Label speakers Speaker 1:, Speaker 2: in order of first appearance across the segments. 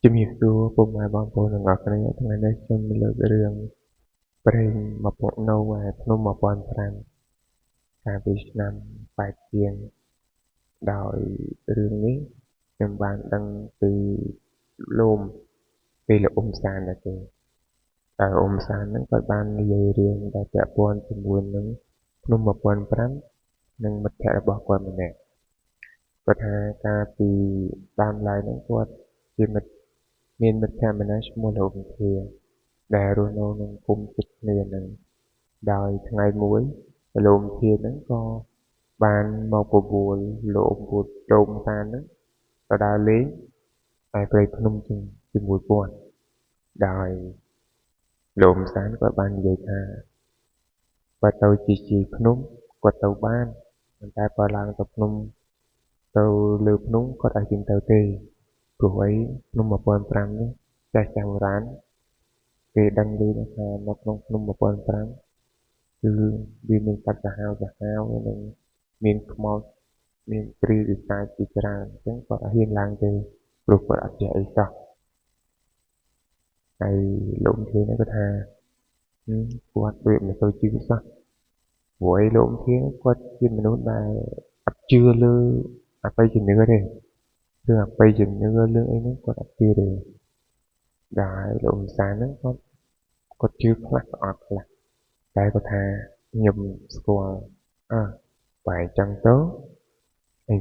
Speaker 1: ជំរាបសួរពុកម៉ែបងប្អូនទាំងអស់គ្នាថ្ងៃនេះខ្ញុំលើករឿងព្រេងមកពុកនៅឯភ្នំ1005កាលពីឆ្នាំ8ជាងដោយរឿងនេះខ្ញុំបានដឹងពីលោកអ៊ុំសានដែរទេតែអ៊ុំសានហ្នឹងគាត់បាននិយាយរឿងដែលពាក់ព័ន្ធជាមួយនឹងភ្នំ1005និងមិត្តភក្តិរបស់គាត់ម្នាក់គាត់ថាកាលពីដើមឡើយហ្នឹងគាត់ជាមិត្តមានមិត្តភក្តិម្នាក់ឈ្មោះលោកអ៊ុំធាដែលរស់នៅក្នុងភូមិជិតគ្នាហ្នឹងដោយថ្ងៃមួយលោកអ៊ុំធាហ្នឹងក៏បានមកបបួលលោកអ៊ុំសានហ្នឹងទៅដើរលេងតែព្រៃភ្នំជាមួយគាត់ដោយលោកអ៊ុំសានគាត់បាននិយាយថាគាត់ទៅជីភ្នំគាត់ទៅបានប៉ុន្តែបើឡើងទៅភ្នំទៅលើភ្នំគាត់អាចជិះទៅទេព្រោះអីភ្នំ1005នេះចាស់បុរាណគេដឹងឮថានៅក្នុងភ្នំ1005គឺវាមានសត្វសាហាវនិងមានខ្មោចមានព្រាយវិសាចជាច្រើនអញ្ចឹងគាត់អត់ហ៊ានឡើងទេព្រោះគាត់អត់ចេះអីសោះហើយលោកធានគាត់ថាគាត់ដូចមិនសូវជឿសោះព្រោះអីលោកធានគាត់ជាមនុស្សដែលអត់ជឿលើអបិយជំនឿទេរឿងអបិយជំនឿរឿងអីហ្នឹងគាត់អត់ជឿទេដែលលោកអ៊ុំសានហ្នឹងគាត់ជឿខ្លះក៏អត់ខ្លះតែគាត់ថាខ្ញុំស្គាល់បើអញ្ចឹងទៅ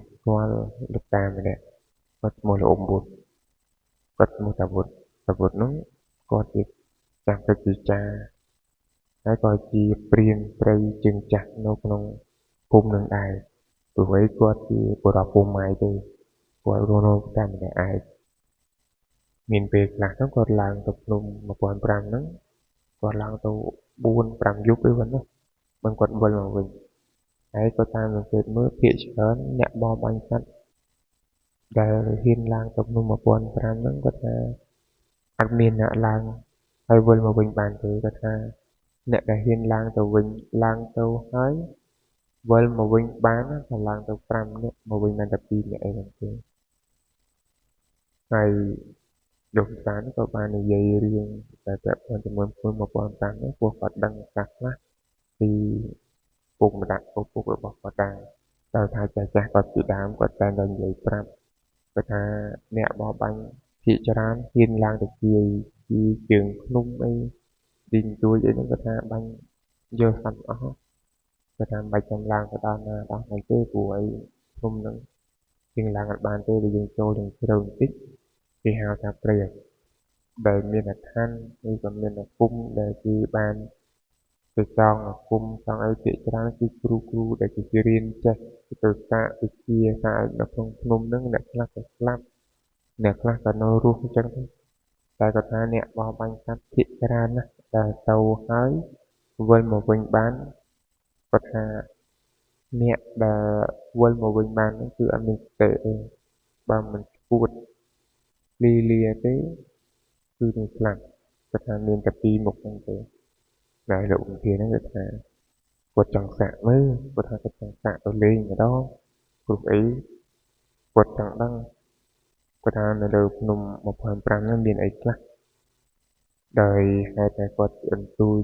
Speaker 1: ស្គាល់លោកតាម្នាក់គាត់ឈ្មោះលោកអ៊ុំវុឌ្ឍគាត់ឈ្មោះតាវុឌ្ឍហ្នឹងគាត់ជាចាស់ទឹកជាចាហើយក៏ជាព្រានព្រៃជើងចាស់នៅក្នុងភូមិនឹងដែរព្រោះឯគាត់ជាបុរសពុំម៉ាយទេគាត់រស់នៅតែម្នាក់ឯងមានពេលខ្លះហ្នឹងគាត់ឡើងទៅភ្នំ1005ហ្នឹងគាត់ឡើងទៅ4-5យប់អីហ្នឹងមិនគាត់វិលមកវិញហើយគាត់តាមសង្កេតមើលភាគច្រើនអ្នកបរបាញ់សត្វដែលហ៊ានឡើងទៅភ្នំ1005ហ្នឹងគាត់ថាអត់មានអ្នកឡើងហើយវិលមកវិញបានទេគាត់ថាអ្នកដែលហ៊ានឡើងទៅវិញឡើងទៅហើយវិលមកវិញបានតែឡើងទៅ5នាក់មកវិញបានតែ2នាក់អីហ្នឹងទេហើយលោកសានក៏បាននិយាយរឿងដែលពាក់ព័ន្ធជាមួយភ្នំ1005ហ្នឹងព្រោះគាត់ដឹងខ្លះពីពុកម្ដាយឪពុករបស់គាត់ដែរដោយថាចាស់គាត់ពីដើមគាត់តែនិយាយប្រាប់គាត់ថាអ្នកបរបាញ់ភាគច្រើនហ៊ានឡើងទៅជាជើងភ្នំអីទីជួយអីហ្នឹងគាត់ថាបាញ់យកសត្វអស់គាត់ថាមិនបាច់ចាំឡើងទៅដល់ណាដល់ហ្នឹងទេព្រោះអីភ្នំហ្នឹងយើងឡើងអត់បានទេយើងចូលនឹងជ្រៅបន្តិចគេហៅថាព្រៃដែលមានអាថ័ណ្ឌឬក៏មានអាគុំដែលគេបានទៅចង់អាគុំចង់អីភាគច្រើនគឺគ្រូដែលគេរៀនចេះទៅសាកវិទ្យាសាស្ត្រនៅក្នុងភ្នំហ្នឹងអ្នកខ្លះក៏ស្លាប់អ្នកខ្លះក៏នៅរស់អញ្ចឹងតែគាត់ថាអ្នកបរបាញ់សត្វភាគច្រើនណាស់ដែលទៅហើយវិលមកវិញបានគាត់ថាអ្នកដែលវិលមកវិញបានហ្នឹងគឺអត់មានសតិទេបើមិនឈួតលាទេគឺនឹងស្លាប់គាត់ថាមានតែពីរមុខហ្នឹងទេដែលលោកវិធានហ្នឹងគាត់ថាគាត់ចង់សាក់មើលគាត់ថាគាត់ចង់សាក់ទៅលេងម្ដងព្រោះអីគាត់ចង់ដឹងគាត់ថានៅលើភ្នំ1005ហ្នឹងមានអីខ្លះដោយហេតុតែគាត់អន្ទូច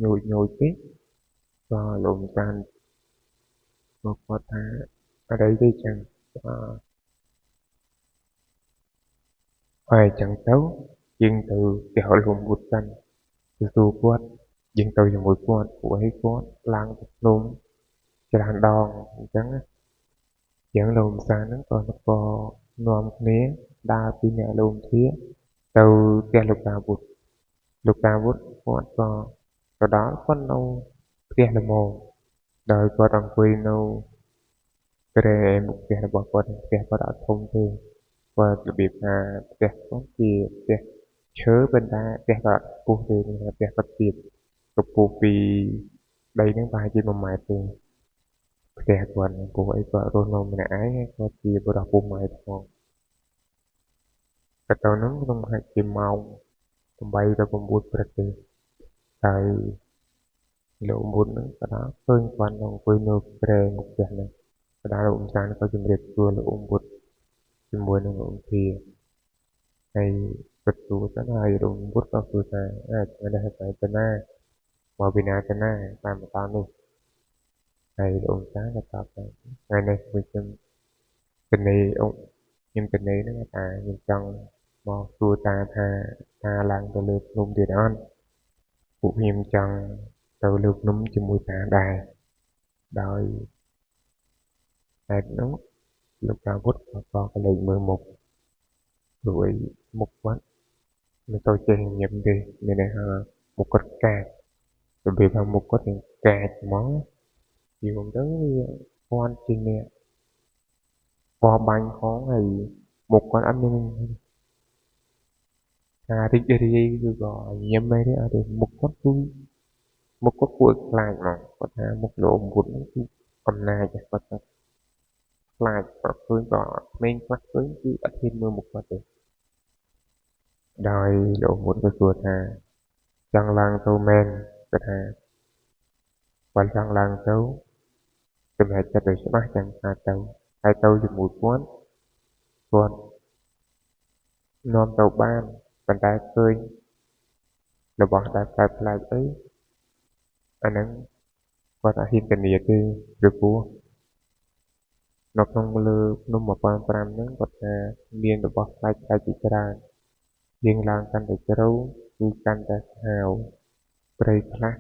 Speaker 1: ញយពេកក៏លោកសានមកគាត់ថាអត់អីទេចឹងហើយចឹងទៅយើងទៅផ្ទះលោកវុឌ្ឍសិនទៅសួរគាត់យើងទៅជាមួយគាត់ព្រោះអីគាត់ឡើងទៅភ្នំច្រើនដងអញ្ចឹងលោកសានហ្នឹងក៏នាំគ្នាដើរពីអ្នកលោកធាទៅផ្ទះលោកតាវុឌ្ឍគាត់ក៏ទៅដល់គាត់នៅផ្ទះល្មមដោយគាត់អង្គុយនៅគ្រែមុខផ្ទះរបស់គាត់ផ្ទះគាត់អត់ធំទេគាត់របៀបថាផ្ទះគាត់ជាផ្ទះឈើប៉ុន្តែផ្ទះគាត់ខ្ពស់ទេផ្ទះគាត់ទាបកម្ពស់ពីដីហ្នឹងប្រហែលជា1ម៉ែត្រទេផ្ទះគាត់ព្រោះអីគាត់រស់នៅម្នាក់ឯងហើយគាត់ជាបុរសពុំម៉ែផងក៏ទៅហ្នឹងក្នុងហាក់ជាម៉ោង8ទៅ9ព្រឹកទេហើយលោកមុនហ្នឹងក៏ដល់ឃើញគាត់នៅអង្គុយនៅគ្រែមុខផ្ទះហ្នឹងក៏ដល់លោកសានក៏ជំរាបសួរលោកមុនជាមួយនឹងលោកធា ហើយពិតសួរទៅហើយរងពុតក៏គឺថាអាចមិនដែរទៅណាមកពីណាទៅណាតាមតនេះហើយលោកតាក៏តបថាថ្ងៃនេះខ្ញុំទៅនេះខ្ញុំទៅនេះហ្នឹងថាខ្ញុំចង់មកសួរតាថាឡើងទៅលើភ្នំទៀតអត់ពួកខ្ញុំចង់ទៅលើភ្នំជាមួយតាដែរដោយហេតុនោះលោកតាវុធក៏ក៏លេចមើលមុខរួយមុខគាត់មិនទៅចេះញឹមទេមានន័យថាមុខគាត់កាចរបៀបថាមុខគាត់កាចហ្មងយូរទៅវាគាត់ជាអ្នកបបបាញ់ផងហើយមុខគាត់អត់មានការរីករាយឬក៏ញឹមអីទេអត់ទេមុខគាត់គឺមុខគាត់គួរខ្លាចហ្មងគាត់ថាមុខលោកអ៊ំវុធហ្នឹងគឺអំណាចគាត់ថាខ្លាចគាត់ឃើញក៏ក្មេងខ្លះឃើញគឺអត់ហ៊ានមើលមុខគាត់ទេដោយលោកអ៊ំវុធក៏សួរថាចង់ឡើងទៅមែនគាត់ថាបើចង់ឡើងទៅសម្រាប់ចិត្តឲ្យច្បាស់ចាំថាទៅហើយទៅជាមួយគាត់នាំទៅបានប៉ុន្តែឃើញរបស់ដែលប្លែកអីអាហ្នឹងគាត់អត់ហ៊ានធានាទេឬព្រោះនៅក្នុងលើភ្នំ1500ហ្នឹងគាត់ថាមានរបស់ប្លែកជាច្រើនយើងឡើងកាន់តែជ្រៅគឺកាន់តែស្ហាវព្រៃខ្លះ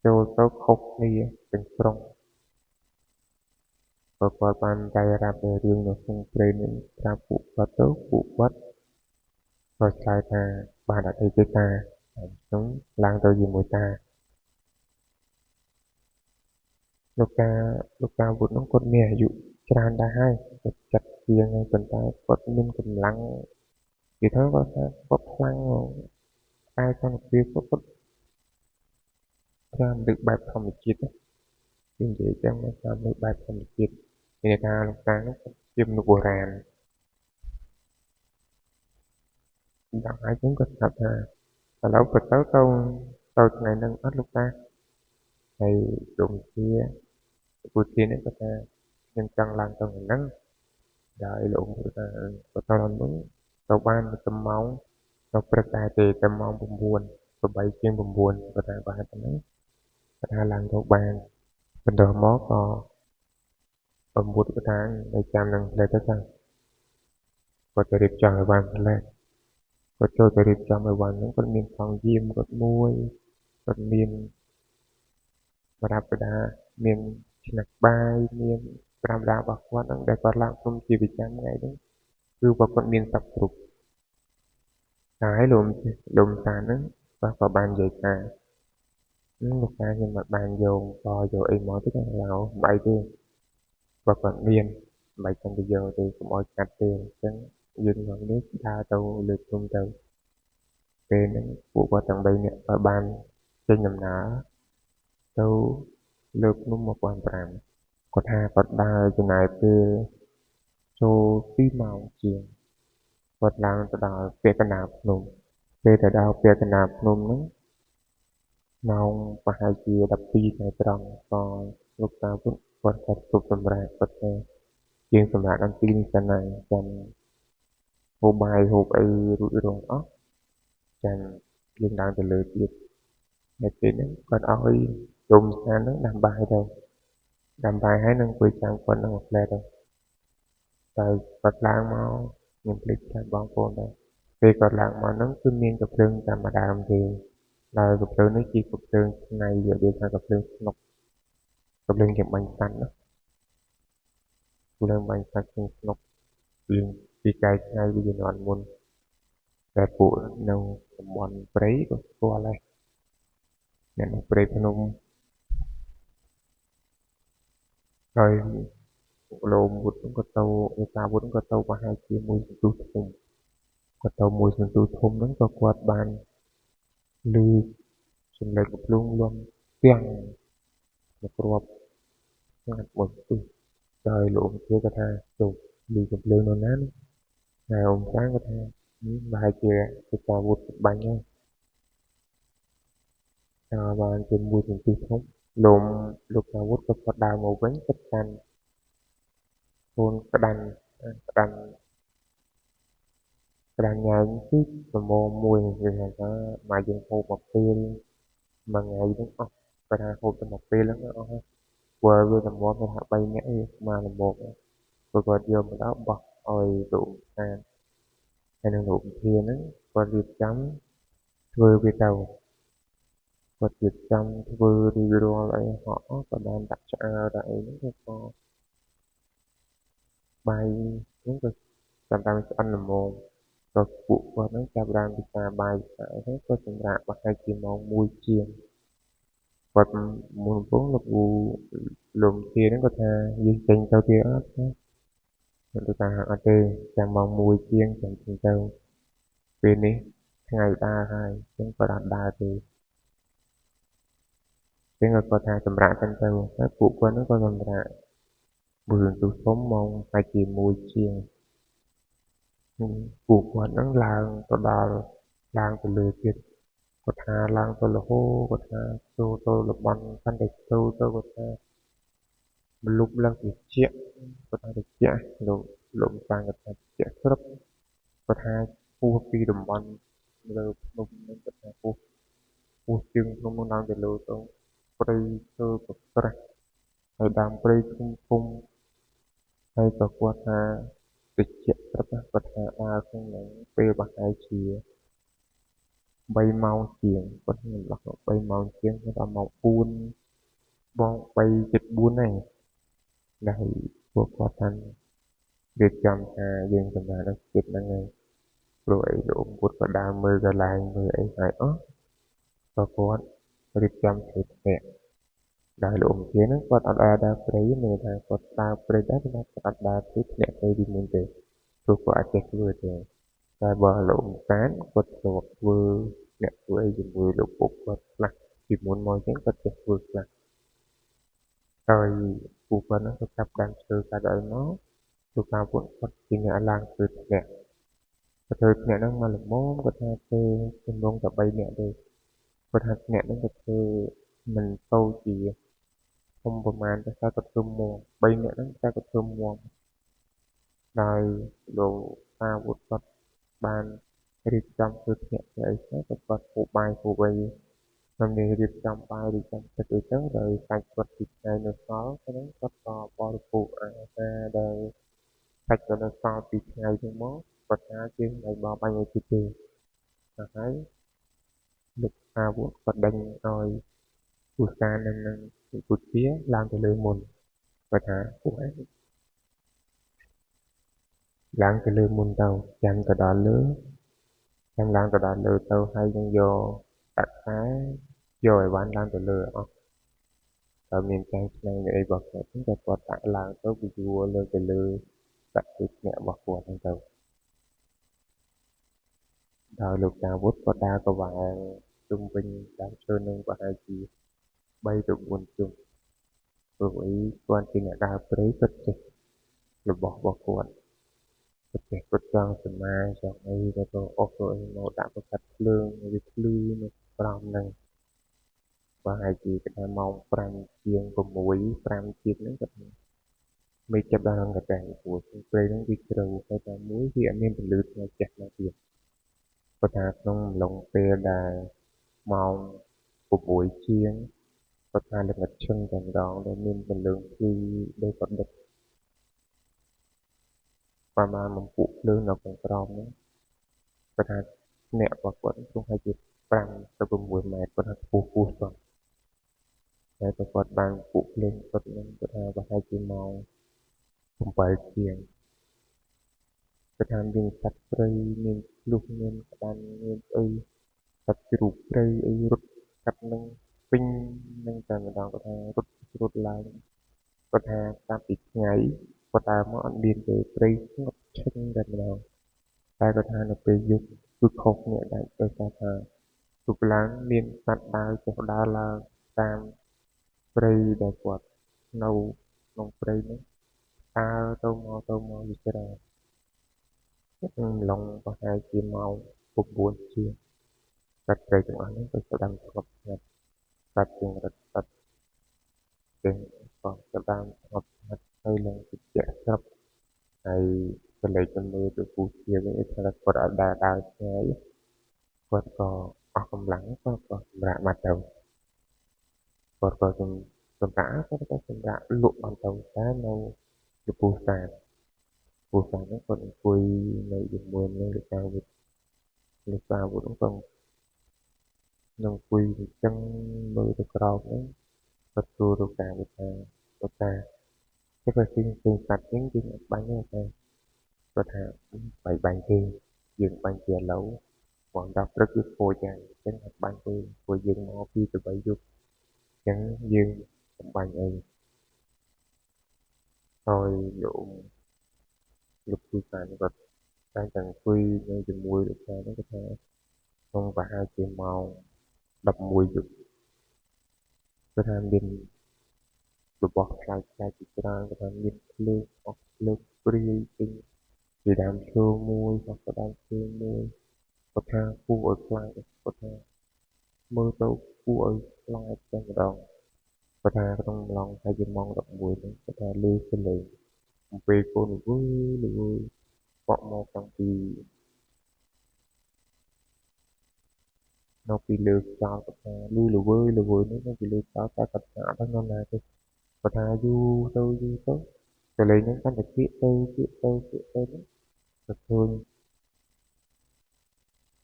Speaker 1: ចូលទៅខុសគ្នាទាំងស្រុងក៏គាត់បានតែរ៉ាប់នៅរឿងនៅក្នុងព្រៃនេះប្រាប់ពួកគាត់ទៅពួកគាត់ក៏ឆ្លើយថាបានអត់អីទេតាខ្ញុំឡើងទៅជាមួយតាលោកតាវុធនោះគាត់មានអាយុច្រើនដែរហើយគាត់ចាត់ជាងហើយប៉ុន្តែគាត់មានកម្លាំងនិយាយទៅគាត់ថាគាត់ខ្លាំងតែក្នុងពេលគាត់តាមលើបែបធម្មជាតិនិយាយចឹងតាមលើបែបធម្មជាតិមានថាលោកតានោះជាមនុស្សបុរាណដល់ហើយចឹងគាត់ប្រាប់ថាឥឡូវក៏ទៅថ្ងៃហ្នឹងអត់លោកតាហើយដុំជាពុធានេះគាត់ថាខ្ញុំចង់ឡើងទៅហ្នឹងដោយលោកគាត់ថាក៏ទៅហ្នឹងទៅបាន1ម៉ោងទៅព្រឹកដែរទេទៅម៉ោង9 8ជាង9គាត់ថាបានតែហ្នឹងគាត់ថាឡើងទៅបានបន្ទាប់មកក៏9គាត់ថានៅចាំនឹងផ្លែទៅចឹងគាត់ទៅរៀបចំឲ្យបានផ្លែគាត់ចូលទៅរៀបចំឲ្យបានហ្នឹងគាត់មានផងយាមគាត់មួយគាត់មានប្រដាប់ប្រដាមានឆ្នាំងបាយមានប្រដាប់ប្រដារបស់គាត់ហ្នឹងដែលគាត់ឡើងគុំជាប្រចាំថ្ងៃហ្នឹងគឺគាត់មានសពគ្រប់ហើយលោកតាហ្នឹងក៏បាននិយាយថាលោកតាខ្ញុំមិនបានយកអីមកទេឡើយបាយទេគាត់មានមិនចាំទៅយកទេកុំឲ្យកាត់ទេអញ្ចឹងយើងមកនេះដើរទៅលើភ្នំទៅពេលហ្នឹងពួកគាត់ទាំង3នាក់ក៏បានចេញដំណើរទៅលើភ្នំ1500គាត់ថាគាត់ដើរចំណាយពេលចូល2ម៉ោងជាងគាត់ឡើងទៅដល់ពាក់កណ្ដាលភ្នំពេលទៅដល់ពាក់កណ្ដាលភ្នំហ្នឹងម៉ោងប្រហែលជា12ថ្ងៃត្រង់ក៏លោកតាពុទ្ធគាត់ក៏ទប់សម្រាប់គាត់ថាជាងសម្រាប់អំពីនេះសិនហើយចាំហូបបាយហូបអីរួចរាល់អស់ចាំយើងឡើងទៅលើទៀតនៅពេលហ្នឹងគាត់ឲ្យជុំស្អានហ្នឹងដាំបាយទៅដាំបាយហើយនឹងអង្គុយចាំគាត់នឹងផ្លែទៅតែគាត់ឡើងមកខ្ញុំភ្លេចថាបងប្អូនដែរពេលគាត់ឡើងមកហ្នឹងគឺមានកាភ្លើងតាមម្ដងទេហើយកាភ្លើងនេះជាកាភ្លើងថ្ងៃវាដូចថាកាភ្លើងស្នុកកាភ្លើងជាបាញ់សាច់ណាកាភ្លើងបាញ់សាច់ស្នុកពីពីកាយថ្ងៃពីជំនាន់មុនតែពួកនៅតំបន់ព្រៃក៏ស្គាល់ដែរអ្នកនៅព្រៃភ្នំហើយលោកវុធក៏ទៅឯតាវុធក៏ទៅប្រហែលជាមួយសន្ទុះធំគាត់ទៅមួយសន្ទុះធំហ្នឹងក៏គាត់បានឮសំឡេងកំភ្លើងលំទាំងមកគ្រាប់ស្ងាត់មួយទិសដោយលោកជាគាត់ថាចូលឮកំភ្លើងនៅណាហើយông sángគាត់ថាប្រហែលជាតាវុធបាញ់ហើយហើយបានជាមួយសន្ទុះធំលោកតាវុធក៏គាត់ដើរមកវិញគាត់កាន់ កូនក្តាន់ ក្តារញ៉ែងទីប្រមូលមួយគឺថាមកយើងហូបមកពេលមួយថ្ងៃហ្នឹងអស់គាត់ថាហូបទៅមកពេលហ្នឹងអស់ហើយព្រោះវាតម្រាំទៅថា3នាក់ឯងមកល្មមព្រោះគាត់យកមកដល់បោះឲ្យលោកខានហើយនឹងលោកធានហ្នឹងគាត់រៀបចំធ្វើវាទៅគាត់រៀបចំធ្វើរៀបរាល់អីហោះក៏បានដាក់ឆ្អើរដាក់អីហ្នឹងក៏បាយហ្នឹងក៏តាមឆ្អិនល្មមក៏ពួកគាត់ហ្នឹងចាប់បានពិសាបាយស្អាតហើយក៏សម្រាប់ប្រហែលជាម៉ោង1ជាងគាត់មុនកំពុងលោកធានហ្នឹងគាត់ថាយើងចេញទៅទៀតអត់គាត់ថាអត់ទេចាំម៉ោង1ជាងចាំចេញទៅពេលនេះថ្ងៃដើរហើយអញ្ចឹងគាត់អត់ដើរទេអញ្ចឹងគាត់ថាសម្រាប់ចឹងទៅហើយពួកគាត់ហ្នឹងក៏សម្រាប់បើទូសុំម៉ោងប្រហែលជា1ជាងពួកគាត់ហ្នឹងឡើងទៅដល់ឡើងទៅលើទៀតគាត់ថាឡើងទៅរហូតគាត់ថាចូលទៅលំបានកាន់តែចូលទៅគាត់ថាម្លប់ឡើងត្រជាក់គាត់ថាត្រជាក់លោកបានគាត់ថាត្រជាក់ស្រុបគាត់ថាពោះពីតំបន់លើភ្នំហ្នឹងគាត់ថាពោះជើងភ្នំហ្នឹងឡើងទៅលើទៅព្រៃឈើប្រស្រេះហើយដើមព្រៃធំធំហើយក៏គាត់ថាត្រជាក់ស្រាប់គាត់ថាដើរក្នុងហ្នឹងពេលប្រហែលជា3ម៉ោងជាងគាត់មិនឡោះ3ម៉ោងជាងគាត់ដល់ម៉ោង4បង3:74ហើយដែលពួកគាត់ថារៀបចំថាយើងសម្រាប់ដល់ចិត្តហ្នឹងហើយព្រោះអីលោកពុទ្ធក៏ដើរមើលកន្លែងមើលអីហើយអស់ក៏គាត់រៀបចំធ្វើផ្ទះដែលលោកធានហ្នឹងគាត់អត់ដើរព្រៃមានថាគាត់ដើរព្រៃដែរតែគាត់អត់ដើរធ្វើធ្លាក់ទៅទីមុនទេព្រោះគាត់អាចចេះធ្វើទេតែបើលោកតានគាត់ធ្លាប់ធ្វើអ្នកធ្វើអីជាមួយលោកពុកគាត់ខ្លះពីមុនមកអញ្ចឹងគាត់ចេះធ្វើខ្លះហើយពូគាត់ហ្នឹងគាត់ចាប់ដើមធ្វើកាត់ឲ្យមកលោកតាពុកគាត់ជាអ្នកឡើងធ្វើធ្លាក់គាត់ធ្វើធ្លាក់ហ្នឹងមកល្មមគាត់ថាធ្វើចំនួនតែ3នាក់ទេគាត់ថាធ្លាក់ហ្នឹងគាត់ធ្វើមិនទៅជាធំប្រហែលតែគាត់ធ្វើមុំ3នាក់ហ្នឹងតែគាត់ធ្វើមុំដោយលោកតាពុកគាត់បានរៀបចំធ្វើធ្លាក់ទៅអីខ្លះគាត់ហូបបាយហូបអីខ្ញុំនិយាយរៀបចំបាយរៀបចំទឹកអីចឹងដោយសាច់គាត់ពីថ្ងៃនៅសល់ហ្នឹងគាត់ក៏បរិភោគអាហារដែលសាច់គាត់នៅសល់ពីថ្ងៃហ្នឹងមកគាត់ថាជាងមិនបបបាញ់ឲ្យទេហើយលោកអាវុធគាត់ដេញឲ្យឧស្សាហ៍នឹងពុទ្ធាឡើងទៅលើមុនគាត់ថាពួកឯងឡើងទៅលើមុនទៅចាំទៅដល់លើចាំឡើងទៅដល់លើទៅហើយនឹងយកដាក់ខ្សែយកអីវ៉ាន់ឡើងទៅលើអស់តែមានចែងឆ្នាំងអីរបស់គាត់ហ្នឹងតែគាត់ដាក់ឡើងទៅវាយួរលើទៅលើដាក់ទឹកអ្នករបស់គាត់ហ្នឹងទៅដល់លោកតាវុធគាត់ដើរកវាងជុំវិញដើមឈើនឹងប្រហែលជា3ទៅ4ជុំព្រោះអីគាត់ជាអ្នកដើរព្រៃគាត់ចេះរបស់គាត់គាត់ចេះគាត់ចង់សមាចង់អីទៅអស់ទៅអីមកដាក់ប្រកាត់ភ្លើងវាភ្លឺនៅក្រោមហ្នឹងប្រហែលជាកន្លងម៉ោង5ជាង6 5ជាងហ្នឹងគាត់មេឃចាប់ដល់នឹងកតែព្រោះព្រៃហ្នឹងវាជ្រៅហើយតែមួយវាអត់មានពន្លឺថ្ងៃចាស់ណាទៀតគាត់ថាក្នុងអំឡុងពេលដែលម៉ោង6ជាងគាត់ថាល្ងិតឈឹងតែម្ដងដែលមានពន្លឺភ្លឺដូចគាត់ដុតប្រហែល1ពួកភ្លើងនៅខាងក្រោមហ្នឹងគាត់ថាអ្នករបស់គាត់គង់ឲ្យជា5ទៅ6ម៉ែត្រគាត់ថាខ្ពស់សោះតែគាត់បានពួកភ្លើងគាត់ហ្នឹងគាត់ថាប្រហែលជាម៉ោង7ជាងគាត់ថាមានសត្វព្រៃមានឆ្លុះមានក្តាន់មានអីសត្វជ្រូកព្រៃអីរត់កាត់នឹងពេញនឹងតែម្ដងគាត់ថារត់ឡើងគាត់ថាតាមពីថ្ងៃគាត់ដើរមកអត់មានទេព្រៃស្ងប់ឈឹងតែម្ដងតែគាត់ថានៅពេលយប់គឺខុសគ្នាដែរដោយសារថាយប់ឡើងមានសត្វដើរចុះដើរឡើងតាមព្រៃដែលគាត់នៅក្នុងព្រៃហ្នឹងដើរទៅមកវាច្រើនឡុងប្រហែលជាម៉ោង9ជាងសត្វព្រៃទាំងអស់ហ្នឹងទៅស្ដាំស្ងប់ស្ងាត់សត្វជាងរត់សត្វទាំងក៏ស្ដាំស្ងប់ស្ងាត់ហើយនឹងជិះស្រាប់ហើយ cái lấy cho mưa từ phút chia với thằng là còn ở đà đà ngay còn có ở cầm lắng có rạ mặt đầu còn có cầm rã có cầm rã lụa bằng đầu cá nâu từ phù sa nó còn quỳ này dùng mưa nên được cao vẫn còn nông quỳ thì chân mưa được cầu đấy vật cua được cả một ta cái là xin sạch những cái bánh này có thể bảy bánh thì dừng bánh chè lẩu còn đọc rất là phô dài chân hạt bánh thì của dừng mò phi từ bảy dục chân dừng bánh ấy thôi dụ lục quy sản vật đang cần quy nên dùng mùi được ra nó có thể không và hai chè màu đập mùi dục có thể mình được bọc lại cái chỉ ra có thể mình lưu hoặc lưu quy tinh thì đam sơ mùi hoặc là đam sơ mùi có thể khu ở lại có thể mơ tấu khu ở lại trong đồng có thể trong lòng hay chỉ mong động mùi nó có thể lưu cái lời về cô nữ vui bọn mò trong thì nó bị lừa sao có thể lưu lừa vui nếu nó bị lừa sao ta có thể đó nó là cái có thể du tôi rồi lấy những cái là chuyện tôi đó thật hơn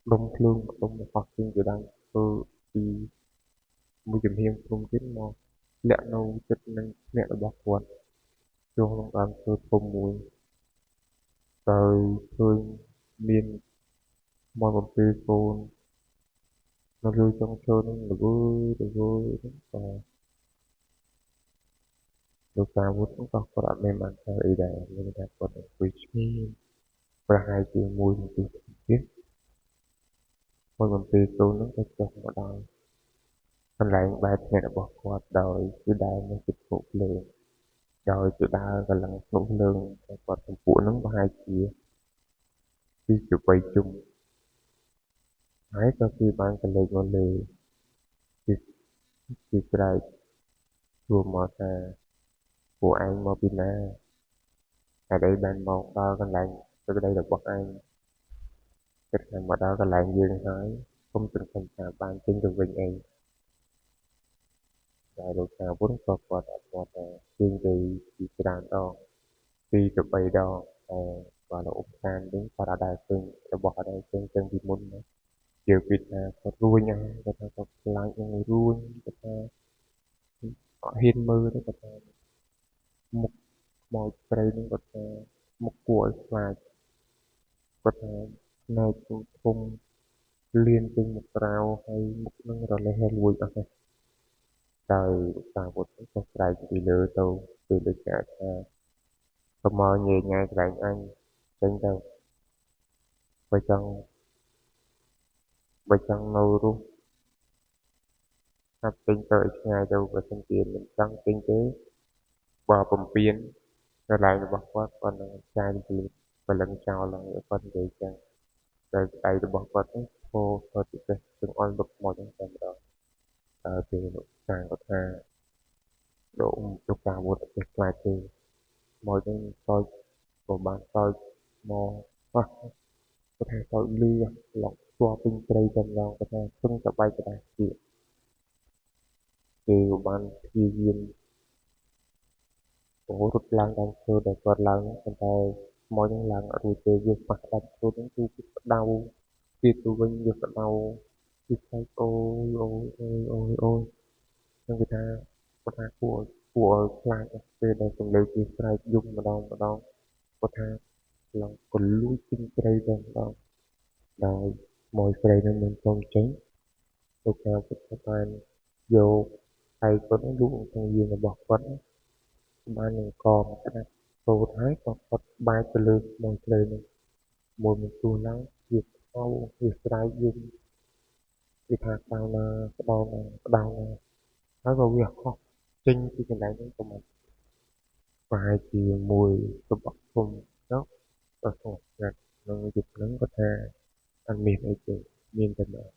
Speaker 1: đông thương đông một hoặc trên từ đang thì môi trường hiên không biết mò lẹ nâu chất năng mẹ nó bọc quần cho không làm tôi không mùi trời thương miên mọi một cây phôn nó lưu trong sơn được vui và được cả vốn cũng có đoạn mềm mại theo ý đại nên đã có được quý trí và hai chiều mùi một chút biết mọi một cây phôn nó có trong một đôi còn lại ba nhà đã bỏ qua đời chứ đại nó dịch vụ lượng đời chứ đa gần lặng số lượng và thành của nó có hai chiều khi chụp quay chung hãy cho khi bạn cái lời ngôn lề thì cái chùa mò ta của anh Mobina ở đây bạn một đo cái lạnh từ đây là quốc anh cái thằng mà đo cái lạnh dương nói không tin không trả ban chính từ vinh anh đại độ nào vốn có quạt quạt kiên trì chỉ đàn đo khi chụp bay đo và là ốp san đến paradise phương để bỏ đây trên chân đi muốn nữa chiều Việt Nam có ruồi nhau người ta có lại người ruồi người ta có hiên mơ đấy người ta một mọi cái nó người ta một của là người ta này cũng không liên trên một rào hay một nâng rồi lấy hay lùi ở đây trời sao một cái con trai bị lừa tôi từ được cả tôi mò nhẹ nhàng lại anh trên đâu bây chân nâu luôn sắp trên tới ngày đâu và sinh tiền mình chân kinh tế bò bầm biến rồi lại là bọc quá con trai đi và lần sau là những con để chân rồi tay được bọc quá khô thôi thì cái từng on bực mỏi trong tâm đó thì nó càng có thể độ chục cả một cái vài thì mọi cái tôi của bạn tôi mò có thể tôi lưu lọc qua tinh tray trong lòng có thể tung tập bay cái này thì của bạn thì viên của rút lang đang sơ để còn lang còn tay mọi những lang ở đuôi tê việc mặt đang sơ đến tu đau khi tu vinh việc đau thì say ôi nhưng người ta có thể của lang về đây cũng lấy cái tray dùng mà đâu có thể lòng còn lũi tinh tray trong đó rồi mọi cái nên mình không tránh tôi cao của các bạn vô thầy có nó luôn trong gì là bọc vẫn ban này còn cái tôi thấy có bài từ lượt mọi người này một mình tu lắng việc sau việc trái dung việc hạt đào là nói vào việc học trên cái này của mình và hai chiều mùi tôi bọc cùng đó ở phòng gạch nó dịch nắng có thể ăn miên ấy chứ miên tình ở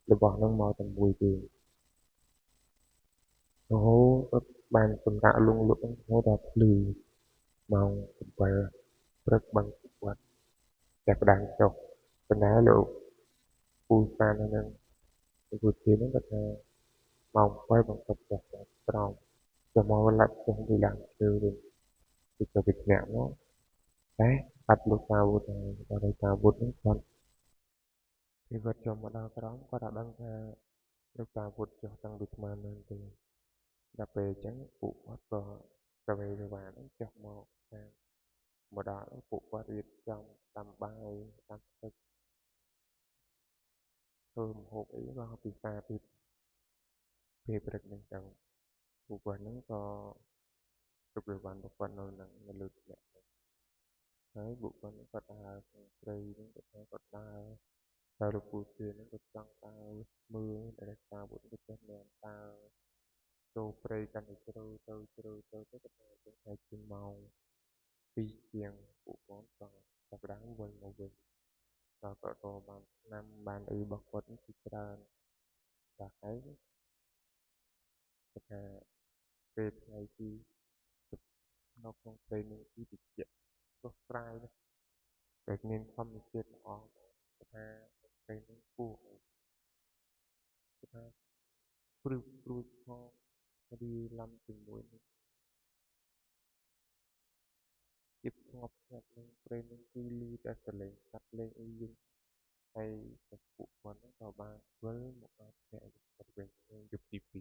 Speaker 1: để bỏ nó mò tầm mùi thì nó ban tầm tạ luôn luôn nó đẹp lì màu và ព្រឹកបើគាត់ចាប់ផ្ដើមចុះប៉ុន្តែលោកពូសានហ្នឹងលោកជានឹងគាត់ថាម៉ោង7បង្កប់ចុះត្រង់ចាំមកឡាក់ចុះពីឡើងជើវិញពីទៅពីធ្លាក់មកតែអត់លោកតាវុធហើយដល់លោកតាវុធហ្នឹងគាត់ពីគាត់ចុះមកដល់ក្រោមគាត់អត់ដឹងថាលោកតាវុធចុះតាំងពីស្មានហ្នឹងទេដល់ពេលអញ្ចឹងពួកគាត់ក៏ទៅវេវ៉ាហ្នឹងចុះមកថាមកដល់ពួកគាត់រៀបចំតាមបាយតាមទឹកធ្វើម្ហូបអីក៏ពិសាពីពេលព្រឹកហ្នឹងចឹងពួកគាត់ហ្នឹងក៏ជប់រវ័នរបស់គាត់នៅលើផ្ទះហើយពួកគាត់ហ្នឹងគាត់ដើរក្នុងព្រៃហ្នឹងគាត់ដើរហើយលោកពូទាហ្នឹងក៏ចង់ដើរមើលតែតាវុធទៅចេះមែនតើចូលព្រៃកាន់តែជ្រៅទៅគាត់ថាចុះតែជាម៉ោង2ជាងពួកគាត់ក៏ចាប់ផ្ដើមវិលមកវិញដល់ក៏ទៅបានឆ្នាំបានអីរបស់គាត់នេះគឺច្រើនតែហើយគាត់ថាពេលថ្ងៃទីនៅក្នុងព្រៃនេះគឺតិចស្រស់ស្រាយណាស់តែមានធម្មជាតិល្អគាត់ថាព្រៃនេះគួរគាត់ថាព្រឺព្រួចផងរីឡំជាមួយនឹងភាពស្ងប់ស្ងាត់នឹងព្រៃនេះគឺឮតែសលេងសត្វលេងអីយើងហើយតែពួកគាត់ហ្នឹងក៏បានវិលមកដល់ផ្ទះរបស់គាត់វិញក្នុងយប់ទី2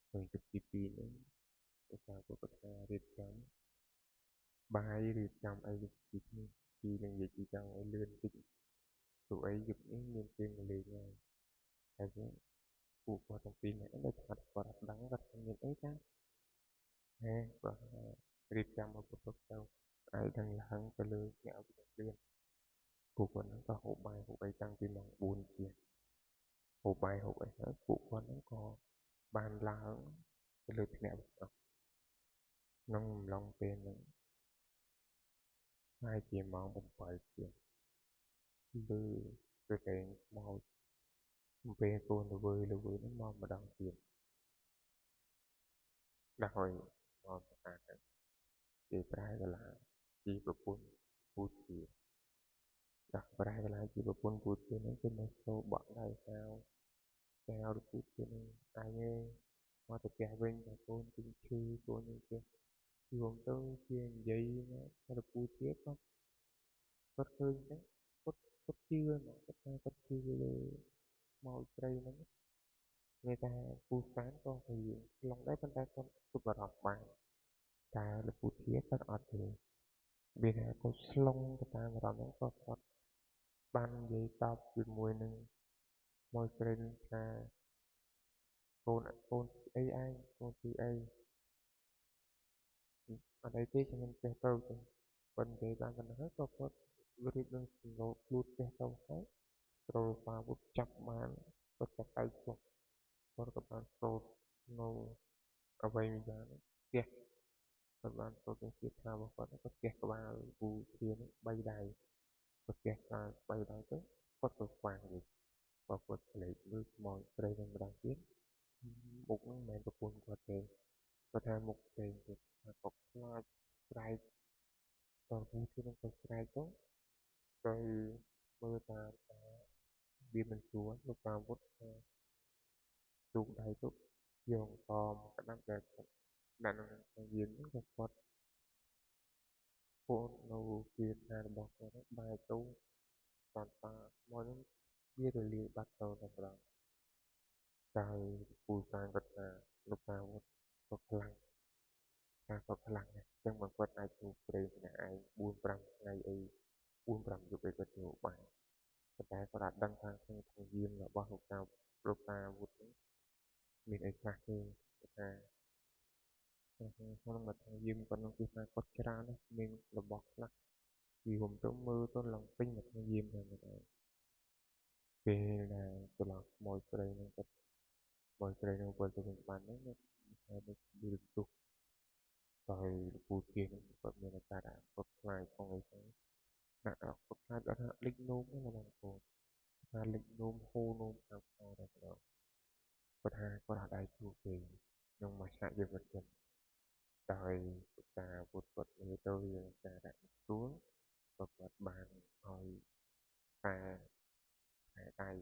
Speaker 1: ក្នុងយប់ទី2ហ្នឹងដោយសារគាត់ថារៀបចំបាយរៀបចំអីពីនេះពីនឹងនិយាយពីចង់ឲ្យលឿនតិចព្រោះអីយប់នេះមានពេលមកលេងហើយហើយពួកគាត់ទាំងពីរនាក់ដូចថាគាត់អត់ដឹងគាត់មានអីចាហេគាត់រៀបចំមកពុទ្ធទៅហើយដឹងឡើងទៅលើអ្នកឲ្យលឿនពួកគាត់ហ្នឹងក៏ហូបបាយហូបអីតាំងពីម៉ោង4ជាងហូបបាយហូបអីហើយពួកគាត់ហ្នឹងក៏បានឡើងទៅលើភ្នាក់របស់ក្នុងអំឡុងពេលហ្នឹងហើយជាម៉ោង7ជាងលើព្រឹកឯងមកពេលកូនល្វើហ្នឹងមកម្ដងទៀតដោយមកស្អាតគេប្រែកន្លាជាប្រពន្ធពូជាដល់ប្រែកន្លាជាប្រពន្ធពូជាហ្នឹងគេមកចូលបក់ដៃចៅឬពូជាហ្នឹងអញឯងមកទៅផ្ទះវិញតែកូនជិះឈឺកូននេះចេះរួមទៅជានិយាយណាតែពូជាគាត់ឃើញអញ្ចឹងគាត់ជឿមកគាត់ថាគាត់ជឿលើមកព្រៃហ្នឹងគេថាពូសានក៏រៀងខ្លងដែរប៉ុន្តែគាត់ទុកអារម្មណ៍បានតែលពូជាគាត់អត់ទេវាថាគាត់ស្លងទៅតាមអារម្មណ៍ហ្នឹងក៏គាត់បាននិយាយតបជាមួយនឹងមកព្រៃនឹងថាកូនអីឯងកូនគឺអីអត់អីទេខ្ញុំចេះទៅប៉ុន្តែបានប៉ុណ្ណឹងហើយក៏គាត់រៀបនឹងសំណូខ្លួនចេះទៅហើយត្រូវបាវុធចាប់បានគាត់ចាប់ដៃចុះគាត់ក៏បានសូត្រនៅអ្វីម្យ៉ាងផ្ទះគាត់បានសូត្រជាថារបស់គាត់ក៏ផ្ទះក្បាលពូធាន3ដៃគាត់ផ្ទះក្បាល3ដៃទៅគាត់ទៅស្វាងវិញបើគាត់ផ្លេចលើខ្មោចព្រៃនឹងម្ដងទៀតមុខហ្នឹងមិនមែនប្រពន្ធគាត់ទេគាត់ថាមុខផ្សេងទៀតថាគាត់ខ្លាចស្រែកដល់ពូធាននឹងទៅស្រែកទៅមើលតាមវាមិនស្រួលលោកតាវុធទូកដៃទៅយកតមកក្តាប់តែដាក់ក្នុងយាមហ្នឹងក៏គាត់ពោលនៅគាថារបស់គាត់បែរទៅតាមតាមកហ្នឹងវារលាយបាត់ទៅតែម្ដងតែពូសានគាត់ថាលោកតាវុធក៏ខ្លាំងថាគាត់ខ្លាំងណាស់ចឹងបើគាត់អាចជួបព្រៃម្នាក់ឯង4-5ថ្ងៃអី4-5យប់អីគាត់ជួបបានប៉ុន្តែគាត់អត់ដឹងថាក្នុងយាមរបស់លោកតាវុធមានអីខ្លះទេគាត់ថាក្នុងមួយថ្ងៃយាមគាត់នឹងគឺថាគាត់ច្រើនណាស់មានរបស់ខ្លះពីខ្ញុំទៅមើលទៅឡើងពេញមួយថ្ងៃយាមតែម្ដងពេលដែលចន្លោះខ្មោចព្រៃនឹងគាត់ខ្មោចព្រៃនឹងវិលទៅវិញបានហ្នឹងហើយនៅយឺតទុះដោយលោកពូទានឹងគាត់មានអាការៈគាត់ខ្លាចផងអីចឹងដាក់គាត់ខ្លាចគាត់ថាលិចនោមហ្នឹងបងប្អូនថាលិចនោមហូរនោមតាមខ្មោចតែម្ដងគាត់ថាគាត់អត់ដែរជួបទេក្នុងមួយឆាកយើងគាត់ចឹង ដោយការពុតពុតមើលទៅយើងការដាក់ស្រួលក៏គាត់បានឲ្យតែដៃ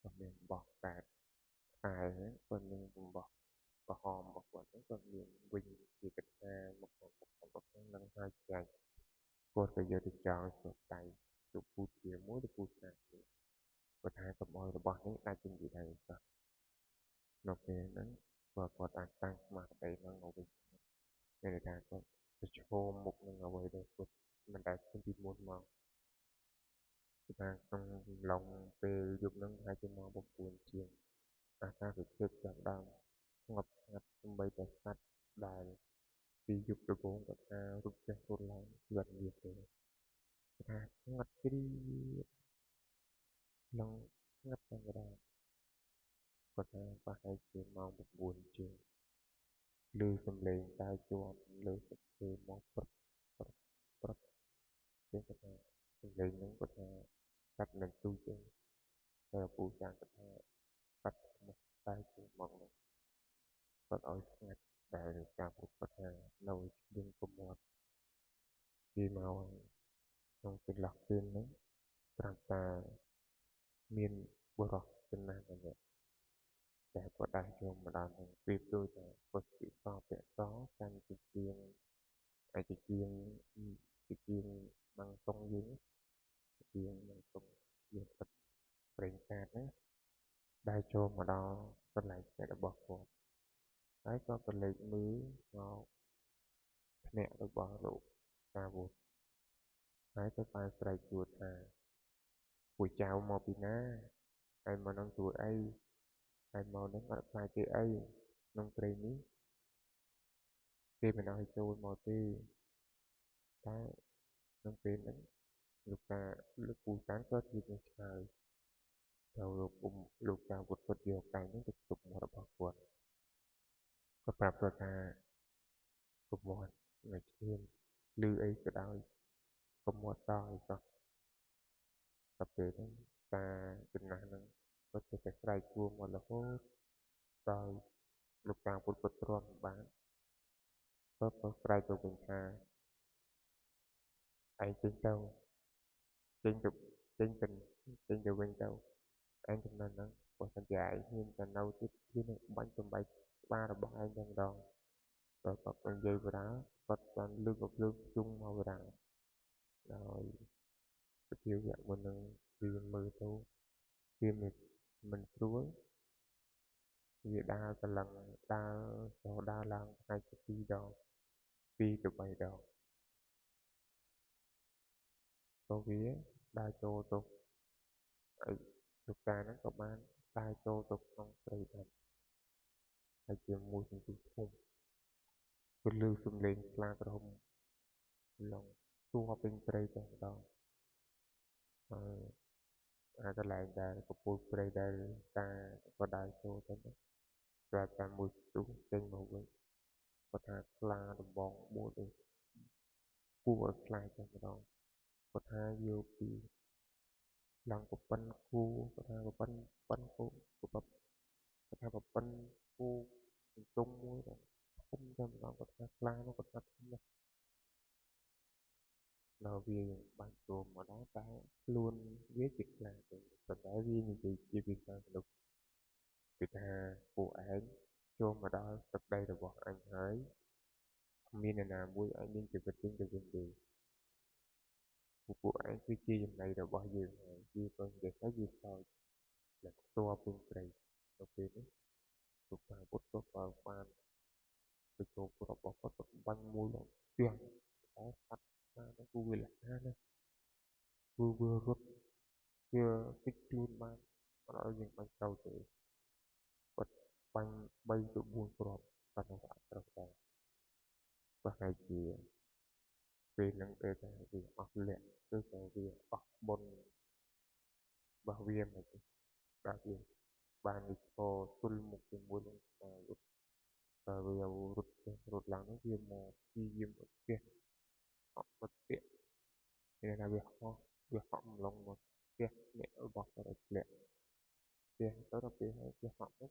Speaker 1: ក៏មានបោះកាត់តែក៏មានបោះក្រហមរបស់គាត់ហ្នឹងក៏មានវិញជាកថាមកនឹងហើយចាច់គាត់ក៏យកទៅចោលស្រុកដៃទៅពូតជាមួយទៅពូតខាងទៀតគាត់ថាកុំឲ្យរបស់នេះដាច់ចេញពីដៃសោះនៅពេលហ្នឹងគាត់អាចតាំងស្មារតីហ្នឹងមកវិញមានន័យថាគាត់ប្រឈមមុខនឹងអ្វីដែលគាត់មិនដែលឃើញពីមុនមកគឺថាក្នុងកំឡុងពេលយប់ហ្នឹងហើយជាម៉ោង9ជាងអាកាសធាតុចាប់ផ្ដើមស្ងប់ស្ងាត់សូម្បីតែសត្វដែលពីយប់ដំបូងគាត់ថារត់ចេះរត់ឡើងគឺអត់មានទេគាត់ថាស្ងាត់ជ្រាបក្នុងស្ងាត់តែម្ដងគាត់ថាប្រហែលជាម៉ោង9ជាងឮសំឡេងដើរជាប់លើទឹកភ្លៀងមកព្រឹកព្រឹកព្រឹកគេគាត់ថាសំឡេងហ្នឹងគាត់ថាកាត់មិនទូទេតែពូចាស់គាត់ថាកាត់មកតែជាមកនោះគាត់ឲ្យស្ងាត់ដែលការពុតគាត់ថានៅឆ្លៀងកុំមាត់ពីមកក្នុងចន្លោះពេលហ្នឹងប្រាប់ថាមានបុរសចំណាស់ម្នាក់តែគាត់ដាស់ចូលម្ដងហ្នឹងប្រៀបដូចថាគាត់ពីសពាក់សកាន់ជាជាងអាចជាជាងបាំងតុងយើងជាងបាំងតុងយើងទឹកប្រេងកាតណាដែលចូលមកដល់កន្លែងផ្ទះរបស់គាត់ហើយក៏ប្រឡេកមើលមកភ្នាក់របស់លោកតាវុធហើយក៏បានស្រែកសួរថាពួកចៅមកពីណាហើយមកនឹងធ្វើអីហើយមកនឹងអត់ខ្លាចទេអីក្នុងព្រៃនេះគេមិនឲ្យចូលមកទេតែក្នុងពេលហ្នឹងលោកពូតាក៏ជានឹងឆ្លើយទៅលោកតាវុធគាត់យកកែងហ្នឹងទៅទុកមករបស់គាត់ក៏ប្រាប់គាត់ថាកុំមាត់នៅឈាមឮអីក៏ដោយកុំមាត់តឲ្យសោះតែពេលហ្នឹងតាចំណាស់ហ្នឹងគាត់ចេះតែស្រែកគួរមករហូតដល់លោកតាវុធគាត់ទ្រាំមិនបានគាត់ក៏ស្រែកទៅវិញថាឯងចេញទៅចេញទៅចេញទៅចេញទៅវិញទៅឯងចំណាស់ហ្នឹងបើសិនជាឯងហ៊ានទៅនៅទៀតវានឹងបាញ់បំបែកក្បាលរបស់ឯងតែម្ដងគាត់ក៏និយាយបដាគាត់បានលើកភ្លើងជុងមកបដាដោយពជាវៈមុននឹងវាមើលទៅវាមិនស្រួលវាដើរកន្លងដើរចូលដើរឡើងថ្ងៃទី2ដង2ទៅ3ដងក៏វាដើរចូលទៅហើយលោកតាហ្នឹងក៏បានដើរចូលទៅក្នុងព្រៃដែរហើយជាមួយសន្ទុះធំគឺលើសំឡេងខ្លាក្រហមឡងទួពេញព្រៃតែម្ដងហើយអាកន្លែងដែលកំពូលព្រៃដែលតាក៏ដើរចូលទៅស្រាប់តែមួយស្ទុះចេញមកវិញគាត់ថាខ្លាដំបងបួលដូចគួរឲ្យខ្លាចតែម្ដងគាត់ថាយកពីឡើងប្រពន្ធគូគាត់ថាប្រពន្ធគូគាត់ថាប្រពន្ធគូសន្ទុំមួយធំតែម្ដងគាត់ថាខ្លានោះគាត់ថាធំណាស់ដល់វាបាញ់ចូលមកដល់តែខ្លួនវាជាខ្លាទេប៉ុន្តែវានិយាយជាភាសាមនុស្សគឺថាពួកឯងចូលមកដល់ទឹកដីរបស់អញហើយគ្មាននរណាមួយអាចមានជីវិតចេញទៅវិញទេពួកឯងគឺជាចំណីរបស់យើងហើយវាក៏និយាយទៅវាខ្លោចតែផ្ទាល់ពេញព្រៃទៅពេលនេះលោកតាពុទ្ធក៏បានទៅចូលរបស់គាត់ក៏បាញ់មួយមកទះតែសត្វណានោះគឺវាលក្ខណៈណាគឺវារត់វាគេចខ្លួនបានអត់ឲ្យយើងបាញ់ទៅទេគាត់បាញ់3ទៅ4គ្រាប់ប៉ុន្តែអត់ត្រូវដែរប្រហែលជាពេលហ្នឹងទៅតែវាអស់លក្ខគឺក៏វាអស់បុណ្យរបស់វាមិនទេបាទវាបានវាឈរទល់មុខជាមួយនឹងតាវុធតើវារត់ចេះរត់ឡើងនោះវាមកព្យាយាមឲ្យផ្ទះអត់មកផ្ទះមានន័យថាវាហោះម្លងមកផ្ទះអ្នករបស់គាត់ឲ្យធ្លាក់ Việc đó là việc việc học nó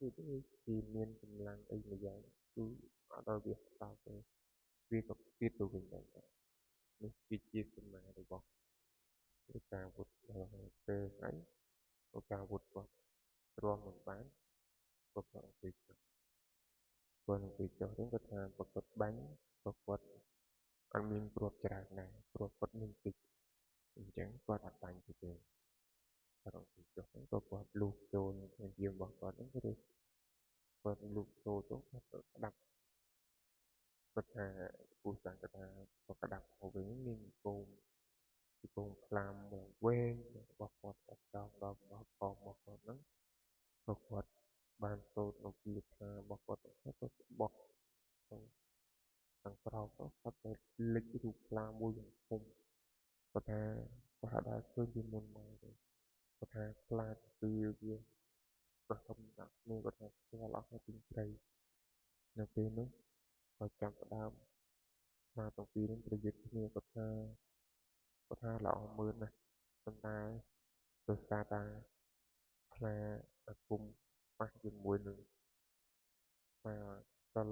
Speaker 1: thì miền cầm lang ấy mà dạng cứ ở đâu việc sao cái việc học tiết tụ bình đẳng nó chỉ chia phần mà được bỏ cái cả một cơ ấy có cả một vật rồi mình bán vật là việc còn việc cho đến cái thang vật bánh vật ăn miếng bột chả này bột miếng thịt chẳng qua đặt bánh thì về còn việc cho đến vật luộc trộn nhiều vật đến cái đi vật luộc trộn tốt đặt kata usaha kata pagkadako ko ganyan kung klam wen bakwat at dam bakwat ng bakwat banto no kita bakwat at bak ang parao ko at lagi ru klam mo yung kung kata kata ko din mo na kata klat từ pratham na ni kata wala ka tin tray na peno ko cham dam na tong pin project ni kata la mơn na kata Persata ខ្លាអាគមប៉ះជាមួយនឹងខ្លាសិល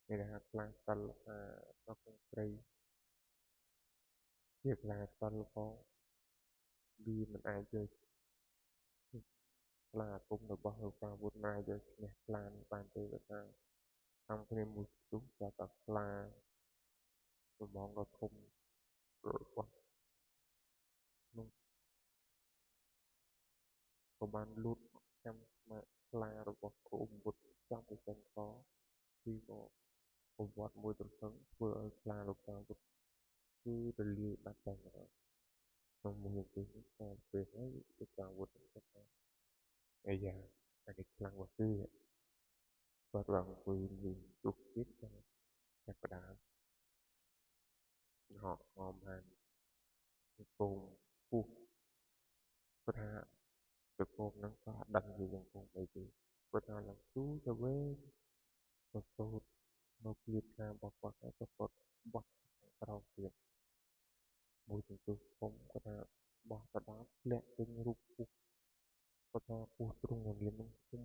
Speaker 1: មានន័យថាខ្លាសិលនៅក្នុងព្រៃជាខ្លាសិលផងវាមិនអាចយកខ្លាអាគមរបស់លោកតាវុធណាយកឈ្នះខ្លានឹងបានទេគាត់ថាតាមគ្នាមួយទុះចាប់តែខ្លាប្រមងដ៏ធំរបស់នោះក៏បានលូតចាំស្មាខ្លារបស់គ្រូអ៊ំវុធចាប់ទៅចិនកគឺក៏ប្រវត្តិមួយត្រសឹងធ្វើឲ្យខ្លាលោកតាវុធគឺរលាយបាត់ទៅក្នុងមួយពេលនេះក៏ពេលហើយលោកតាវុធគាត់ថាអាយ៉ាអានេះខ្លាំងមកគឺគាត់ឡើងអង្គុយលេងទុកទៀតចាប់ផ្ដើមហក់ហមបានពងពុះគាត់ថាប្រកបនឹងក៏អត់ដឹងgìយ៉ាងពងអីទេគាត់ថាឡើងទូទៅវិញទៅសូត្រនៅគ្លៀតខាងរបស់គាត់ហើយក៏គាត់បោះខាងក្រោមទៀតមួយចង្កឹះធំគាត់ថាបោះទៅដល់ធ្លាក់ពេញរូបពុះគាត់ថាពុះទ្រង់នឹងលៀននឹងធំ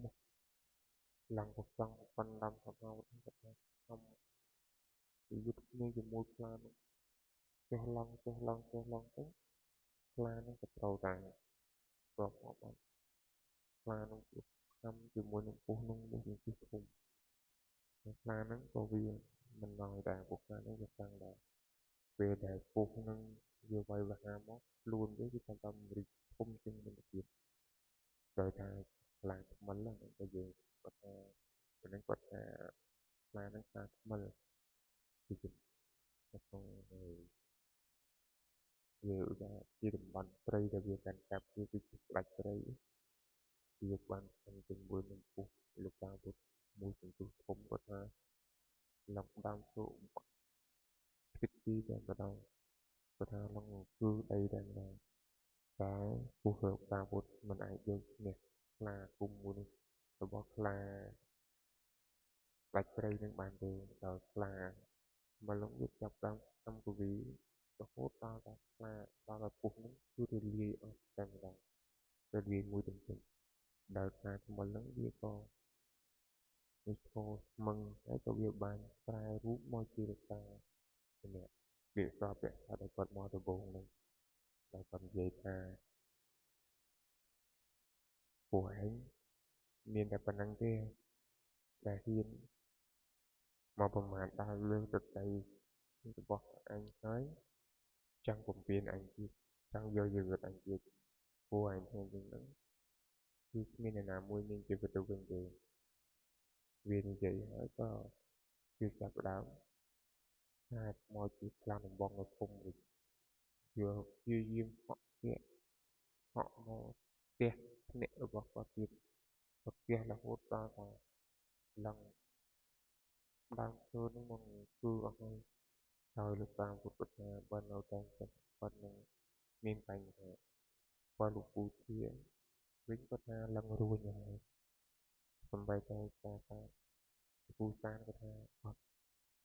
Speaker 1: ឡើងក៏ចង់បណ្ដាំសម្រាប់គាត់ថាខ្ញុំពីយុទ្ធគ្នាជាមួយខ្លានោះចុះឡើងទៅខ្លានឹងក៏ត្រូវតែស្របមកបានខ្លានឹងជួបខំជាមួយនឹងពុះនឹងមួយចង្កឹះធំហើយខ្លានឹងក៏វាមិនណយដែរពួកខ្លានឹងវាតាំងដែរពេលដែលពុះនឹងវាវាយវហាមកខ្លួនវាគឺតាមតាមរិចធំជាងមុនទៀតដោយថាខ្លាថ្មិលហ្នឹងក៏យើងគាត់ថាប៉ុណ្ណឹងគាត់ថាខ្លានឹងខ្លាថ្មិលគឺក្នុងវាថាជាតំបន់ព្រៃដែលវាកាន់កាប់វាគឺជាស្ដេចព្រៃវាបានខំជាមួយនឹងពុះលោកតាវុធមួយសន្ទុះធំគាត់ថាឡើងដើមចូលគិតពីតែម្ដងគាត់ថាឡើងគឺដីតែម្ដងតែពុះលោកតាវុធមិនអាចយកឈ្នះខ្លាគុំមួយនេះរបស់ខ្លាស្ដេចព្រៃនឹងបានទេដោយខ្លាមកលងវាចាប់តាមអង្គវីរហូតដល់តែខ្លាដល់តែពុះនឹងគឺរលាយអស់តែម្ដងរលាយមួយទន្ទឹមដោយខ្លាថ្មិលនឹងវាក៏វាឈរស្មឹងហើយក៏វាបានប្រែរូបមកជាលោកតាម្នាក់វាស្របពាក់ថាដែលគាត់មកដំបូងនឹងដែលគាត់និយាយថាពួកឯងមានតែប៉ុណ្្នឹងទេដែលហ៊ានមកប្រមាថដល់លើទឹកដីរបស់អញហើយចង់បំពេញអញទៀតចង់យកជីវិតអញទៀតពួកឯងធ្វើយ៉ាងហ្នឹងគឺគ្មានអ្នកណាមួយមានជីវិតទៅវិញទេវានិយាយហើយក៏វាចាប់ផ្ដើមថាមកជាខ្លាំងដំបងដ៏ធំវិញវាព្យាយាមហក់ធាក់ហក់មកផ្ទះភ្នាក់របស់គាត់ទៀតគាត់ផ្ទះរហូតដល់តែឡើងដើមឈើនឹងមកគឺអស់ហើយហើយលោកតាពុទ្ធថាបើនៅតែចិត្តគាត់នឹងមានបញ្ហាបើលោកពូធាវិញគាត់ថាឡើងរួញហើយសម្បីតែការថាពូសានគាត់ថាអត់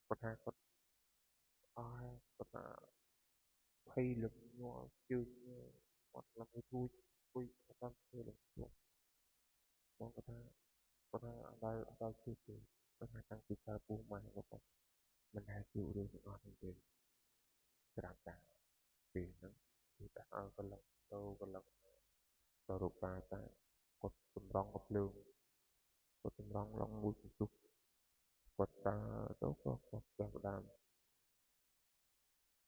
Speaker 1: គាត់ថាគាត់អស់គាត់ថាភ័យលឹកញាល់ជើងគាត់ឡើងរួចអង្គុយតាមធ្វើឡើង បងគាត់ថាអត់ដល់ជួបទេគាត់ថាតាំងពីកើតពោះម៉ែគាត់មិនដែលជួបរឿងទាំងអស់នេះទេស្រាប់តែពេលហ្នឹងគឺតែឲ្យកន្លងទៅរកការតែគាត់សម្រង់កំភ្លើងគាត់សម្រង់ឡងមួយសន្ទុះគាត់ដើរទៅគាត់ចាប់ផ្ដើម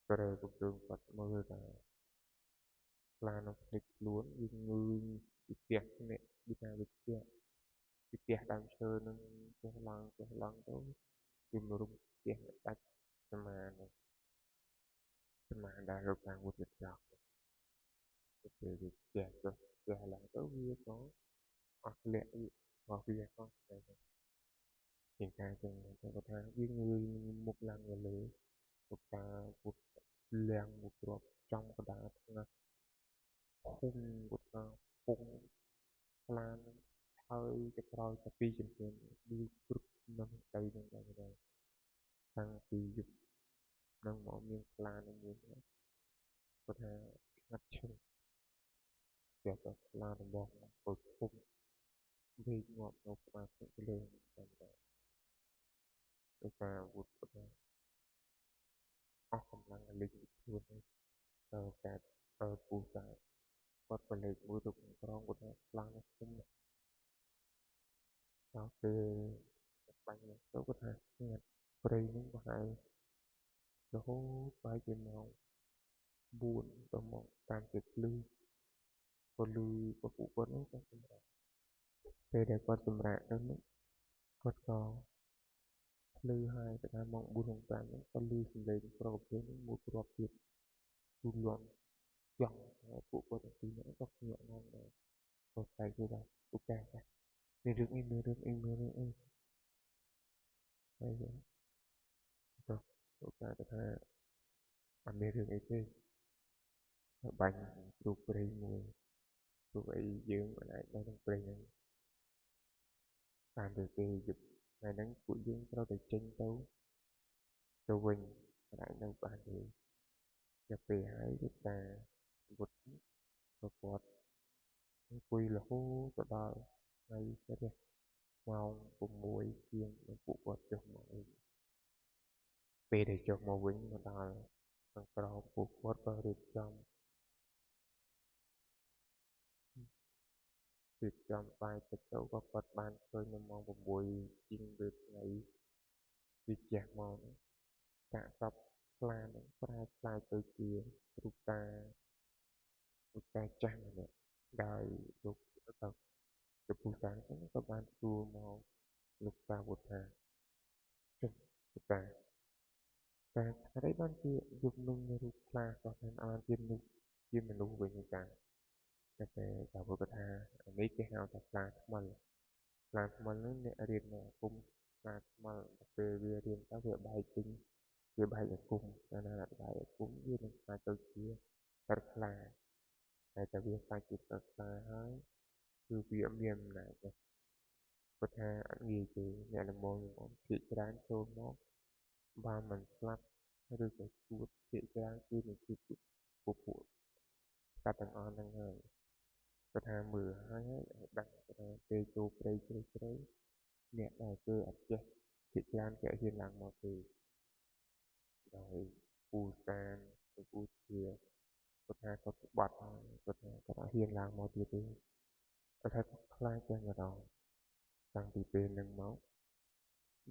Speaker 1: ប្រែកំភ្លើងគាត់មើលថាខ្លានោះភ្លេចខ្លួនវាងើយពីផ្ទះនេះពីថាវាផ្ទះដើមឈើនឹងចុះឡើងទៅវាមករុំផ្ទះដាច់ស្មានស្មានដែលរកខាងមួយទៀតចោលទៅពេលវាផ្ទះឡើងទៅវាក៏អស់លាក់របស់វាផងតែជាងការចឹងទៅគាត់ថាវាងើយមុខឡើងលើទៅការពុតលៀងមួយគ្រាប់ចំកណ្ដាលថ្ងាសធំគាត់ថាពងខ្លានឹងហើយទៅក្រោយតែពីជំនាន់វាព្រឹកនឹងទៅនឹងដែរតាំងពីយុគនឹងមកមានខ្លានឹងមានគាត់ថាស្ងាត់ឈឹងតែទៅខ្លារបស់គាត់ធំវិញងាប់នៅក្បាលទឹកលើតាមតែទៅការអាវុធគាត់ថាអស់កម្លាំងលេចខ្លួនទៅកើតពូសាគាត់ក៏លេចមួយទៅក្នុងក្រងគាត់ថាខ្លាំងណាស់ធំដល់ពេលបាញ់ទៅគាត់ថាស្ងាត់ព្រៃនឹងប្រហែលរហូតបែរជាម៉ោង4ទៅមកតាមចិត្តលឺក៏លឺពពុះគាត់នោះក៏សម្រាប់ពេលដែលគាត់សម្រាប់ទៅនោះគាត់ក៏ភ្លឺហើយទៅដល់ម៉ោង4:05ហ្នឹងក៏លឺសំឡេងប្រកបពេលនេះមួយគ្រាប់ទៀតទូលំចង់ហើយពួកគាត់ទាំងពីរហ្នឹងក៏ភ្ញាក់ឡើងដែរក៏តែគេថាអូកាចាមានរឿងអីហើយទៅអូកាទៅថាអត់មានរឿងអីទេហើយបាញ់ទូព្រៃមួយទូអីយើងមិនអាចនៅក្នុងព្រៃហ្នឹងតាមទៅពេលយប់ថ្ងៃហ្នឹងពួកយើងត្រូវតែចេញទៅវិញមិនអាចនៅបានទេតែពេលហើយគឺតាពុទ្ធក៏គាត់អង្គុយរហូតទៅដល់ថ្ងៃរះម៉ោង6ជាងនិងពួកគាត់ចុះមកវិញពេលដែលចុះមកវិញមកដល់ខាងក្រោមពួកគាត់ក៏រៀបចំបាយទឹកទៅក៏គាត់បានឃើញនៅម៉ោង6ជាងពេលថ្ងៃវាជះមកកាកសពខ្លានឹងប្រែក្លាយទៅជារូបតាចាស់ម្នាក់ដោយលោកទៅពូសានហ្នឹងក៏បានសួរមកលោកតាវុធាចុះលោកតាហេតុអីបានជាយកនឹងរូបខ្លាក៏ថាបានជាមនុស្សវិញតាតែតាវុធក៏ថានេះគេហៅថាខ្លាថ្មនឹងអ្នករៀននៅអាគមខ្លាថ្មដល់ពេលវារៀនទៅវាបែកចេញវាបែកអាគមកាលណាបែកអាគមវានឹងខ្លាចទៅជាសត្វខ្លាតែវាខ្លាចជាសត្វខ្លាហើយគឺវាមានអំណាចគាត់ថាអត់ងាយទេអ្នកល្មមភាគច្រើនចូលមកបើមិនស្លាប់ឬក៏ជួបភាគច្រើនគឺនឹងជួបពពួកសត្វទាំងអស់ហ្នឹងហើយគាត់ថាមើលហើយដឹងថាពេលចូលព្រៃជ្រៅអ្នកដែលគឺអត់ចេះភាគច្រើនគេហ៊ានឡើងមកទេដោយពូសានឬពូជាគាត់ថាគាត់ក្បត់ហើយគាត់ថាគាត់អត់ហ៊ានឡើងមកទៀតទេគាត់ថាគាត់ខ្លាចតែម្ដងតាំងពីពេលហ្នឹងមក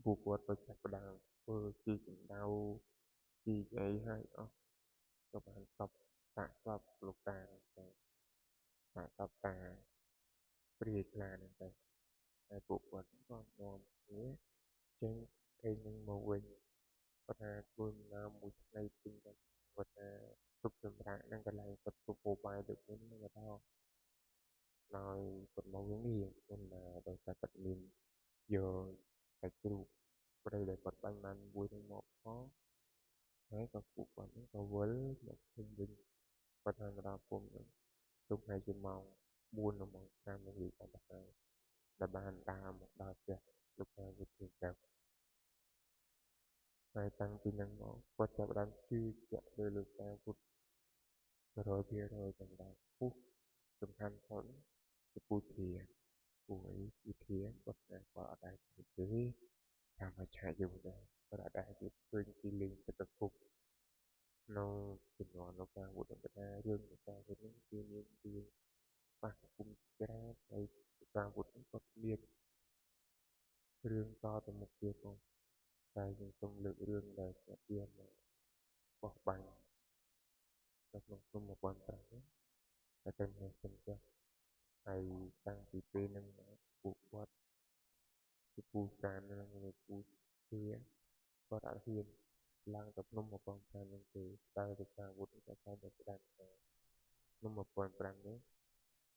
Speaker 1: ពួកគាត់ក៏ចាប់ផ្ដើមធ្វើជីកម្ដៅជីអីហើយអស់ក៏បានសាកសពលោកតាហ្នឹងទៅសាកសពតាព្រាយខ្លាហ្នឹងទៅហើយពួកគាត់ក៏នាំគ្នាចេញទៅនឹងមកវិញគាត់ថាធ្វើដំណើរមួយថ្ងៃពេញទៅគាត់ថាទុកសម្រាប់នឹងកន្លែងគាត់ទុកពោបាយដូចនេះមកដល់ហើយគាត់មកវិញនេះគាត់ណាដោយសារគាត់មានយកតែជ្រូកព្រៃដែលគាត់បាញ់បានមួយនឹងមកផងហើយក៏ពួកគាត់នឹងក៏វិលមកភូមិវិញគាត់ថាមកដល់ភូមិហ្នឹងទុកថ្ងៃជាម៉ោង4ដល់ម៉ោង5នាទីតាមទៅដែលបានដើរមកដល់ផ្ទះលោកតាវិទ្យាសាស្ត្រហើយតាំងពីហ្នឹងមកគាត់ចាប់ផ្ដើមជឿជាក់លើលោកតាពុទ្ធ100%តែម្ដងពុះសំខាន់ផងគឺពុទ្ធា ពួកឯងវិធានគាត់តែគាត់អត់ដែរនិយាយតាមមកឆាយએવુંដែរគាត់អត់ដែរនិយាយឃើញពីលេងទឹកកពុកនៅជំនាន់លោកតាវុឌ្ឍថារឿងលោកតាវុឌ្ឍនឹងគឺមានរឿងប៉ះគុំច្រើនហើយលោកតាវុឌ្ឍនឹងគាត់មានរឿងតទៅមុខទៀតផងតែខ្ញុំសូមលើករឿងដែលគាត់មានបោះបាញ់នៅក្នុងឆ្នាំ1500តែតែមានសិនចាស់ហើយតាំងពីពេលហ្នឹងមកពួកគាត់ជាពូសាននិងពូជាគាត់អត់ហ៊ានឡើងទៅភ្នំ1500ហ្នឹងទេតែលោកតាវុឌ្ឍក៏តែតែស្ដាប់ថាភ្នំ1500នេះ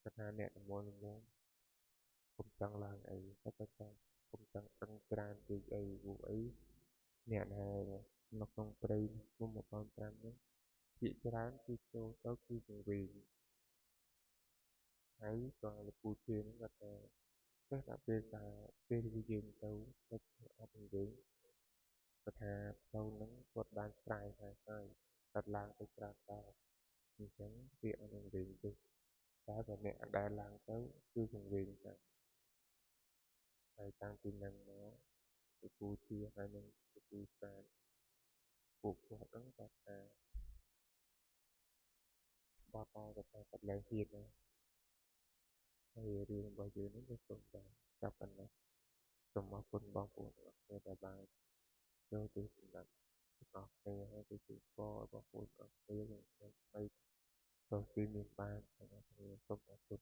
Speaker 1: គាត់ថាអ្នកតំងកុំចង់ឡើងអីតែគាត់កុំចង់ដឹងច្រើនពេកអីព្រោះអីអ្នកដែលនៅក្នុងព្រៃភ្នំ1500នេះភាគច្រើនគឺចូលទៅគឺចង្វេងហើយក៏លោកពូជានឹងគាត់ថាចេះតែពេលយើងទៅអត់ចង្វេងគាត់ថាផ្លូវហ្នឹងគាត់បានស្រាយហើយគាត់ឡើងទៅក្រាបដល់អញ្ចឹងវាអត់ចង្វេងទេតែបើអ្នកដែលឡើងទៅគឺចង្វេងតែហើយតាំងពីហ្នឹងមកលោកពូជាហើយនឹងលោកពូសានពួកគាត់ហ្នឹងគាត់ថាបតតែគាត់លែងហ៊ានហើយហើយរឿងរបស់យើងនេះវាសូមតែចាប់ប៉ុណ្ណេះសូមអរគុណបងប្អូនទាំងអស់គ្នាដែលបានចូលទៅសម្រាប់ទាំងអស់គ្នាហើយទៅជួយស្គាល់បងប្អូនទាំងអស់គ្នានឹងថ្មីទៅទីមានបានទាំងអស់គ្នាសូមអរគុណ